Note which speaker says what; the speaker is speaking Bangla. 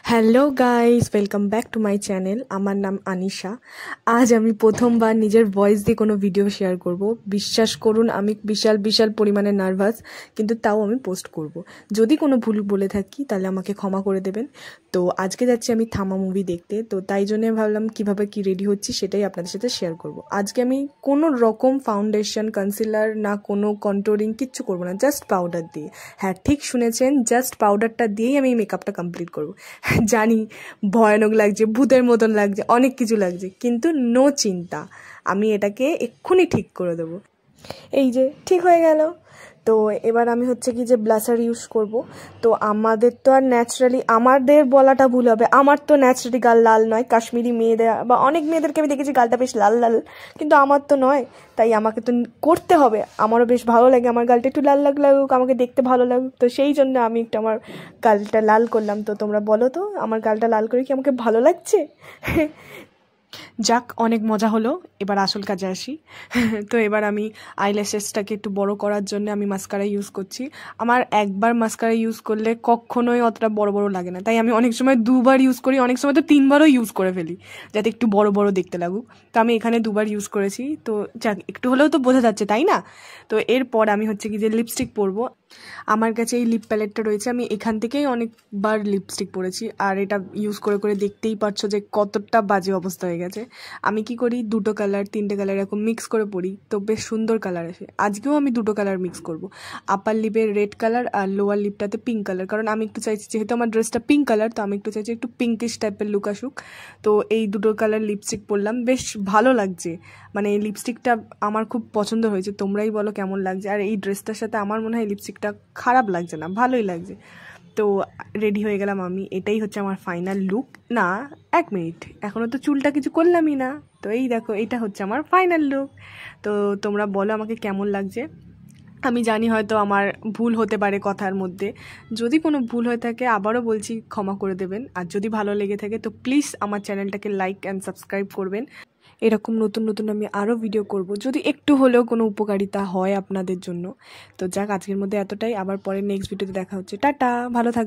Speaker 1: Hello guys, welcome back to my channel. আমার নাম আনিশা। আজ আমি প্রথমবার নিজের ভয়েস দিয়ে কোনো ভিডিও শেয়ার করব। বিশ্বাস করুন, আমি বিশাল বিশাল পরিমাণে নার্ভাস, কিন্তু তাও আমি পোস্ট করব। যদি কোনো ভুল বলে থাকি তাহলে আমাকে ক্ষমা করে দেবেন। তো আজকে যাচ্ছি আমি থামা মুভি দেখতে, তো তাই জন্যে ভাবলাম কিভাবে কি রেডি হচ্ছি সেটাই আপনাদের সাথে শেয়ার করব। আজকে আমি কোনো রকম ফাউন্ডেশন, কনসিলার না কোনো কন্ট্রোলিং কিচ্ছু করবো না, জাস্ট পাউডার দিয়ে। হ্যাঁ, ঠিক শুনেছেন, জাস্ট পাউডারটা দিয়েই আমি মেকআপটা কমপ্লিট করব। জানি ভয়ানক লাগছে, ভূতের মতন লাগছে, অনেক কিছু লাগছে, কিন্তু নো চিন্তা, আমি এটাকে এক্ষুনি ঠিক করে দেবো। এই যে ঠিক হয়ে গেল। তো এবার আমি হচ্ছে কি যে ব্লাশার ইউজ করব। তো আমাদের তো আর ন্যাচারালি, আমাদের বলাটা ভুল হবে, আমার তো ন্যাচারালি গাল লাল নয়। কাশ্মীরি মেয়েদের বা অনেক মেয়েদেরকে আমি দেখেছি গালটা বেশ লাল লাল, কিন্তু আমার তো নয়। তাই আমাকে তো করতে হবে। আমারও বেশ ভালো লাগে আমার গালটা একটু লাল লাগুক, আমাকে দেখতে ভালো লাগুক। তো সেই জন্য আমি একটু আমার গালটা লাল করলাম। তো তোমরা বলো তো, আমার গালটা লাল করে কি আমাকে ভালো লাগছে? যাক, অনেক মজা হলো, এবার আসল কাজে আসি। তো এবার আমি আইল্যাশেসটাকে একটু বড় করার জন্য আমি মাস্কারা ইউজ করছি। আমার একবার মাস্কারা ইউজ করলে কখনোই অতটা বড় বড় লাগে না, তাই আমি অনেক সময় দুবার ইউজ করি, অনেক সময় তো তিনবারও ইউজ করে ফেলি, যাতে একটু বড় বড় দেখতে লাগুক। তো আমি এখানে দুবার ইউজ করেছি, তো যাক একটু হলেও তো বোঝা যাচ্ছে, তাই না? তো এরপর আমি হচ্ছে কি যে লিপস্টিক পরবো। আমার কাছে এই লিপ প্যালেটটা রয়েছে, আমি এখান থেকেই অনেকবার লিপস্টিক পরেছি, আর এটা ইউজ করে করে দেখতেই পারছো যে কতটা বাজে অবস্থা হয়ে গেছে। আমি কি করি, দুটো কালার তিনটে কালার এরকম মিক্স করে পরি, তো বেশ সুন্দর কালার আসে। আজকেও আমি দুটো কালার মিক্স করব, আপার লিপের রেড কালার আর লোয়ার লিপটাতে পিঙ্ক কালার, কারণ আমি একটু চাইছি, যেহেতু আমার ড্রেসটা পিঙ্ক কালার, তো আমি একটু চাইছি একটু পিঙ্কিশ টাইপের লুক আসুক। তো এই দুটো কালার লিপস্টিক পরলাম, বেশ ভালো লাগছে। মানে এই লিপস্টিকটা আমার খুব পছন্দ হয়েছে, তোমরাই বলো কেমন লাগছে। আর এই ড্রেসটার সাথে আমার মনে হয় লিপস্টিকটা খারাপ লাগছে না, ভালোই লাগছে। তো রেডি হয়ে গেলাম আমি, এটাই হচ্ছে আমার ফাইনাল লুক। না, এক মিনিট, এখনও তো চুলটা কিছু করলামই না। তো এই দেখো, এটা হচ্ছে আমার ফাইনাল লুক। তো তোমরা বলো আমাকে কেমন লাগছে। আমি জানি হয়তো আমার ভুল হতে পারে কথার মধ্যে, যদি কোনো ভুল হয়ে থাকে আবারও বলছি ক্ষমা করে দেবেন। আর যদি ভালো লেগে থাকে তো প্লিজ আমার চ্যানেলটাকে লাইক অ্যান্ড সাবস্ক্রাইব করবেন। এরকম নতুন নতুন আমি আরও ভিডিও করব, যদি একটু হলেও কোনো উপকারিতা হয় আপনাদের জন্য। তো যাক, আজকের মধ্যে এতটাই, আবার পরে নেক্সট ভিডিওতে দেখা হচ্ছে। টাটা, ভালো থাকবেন।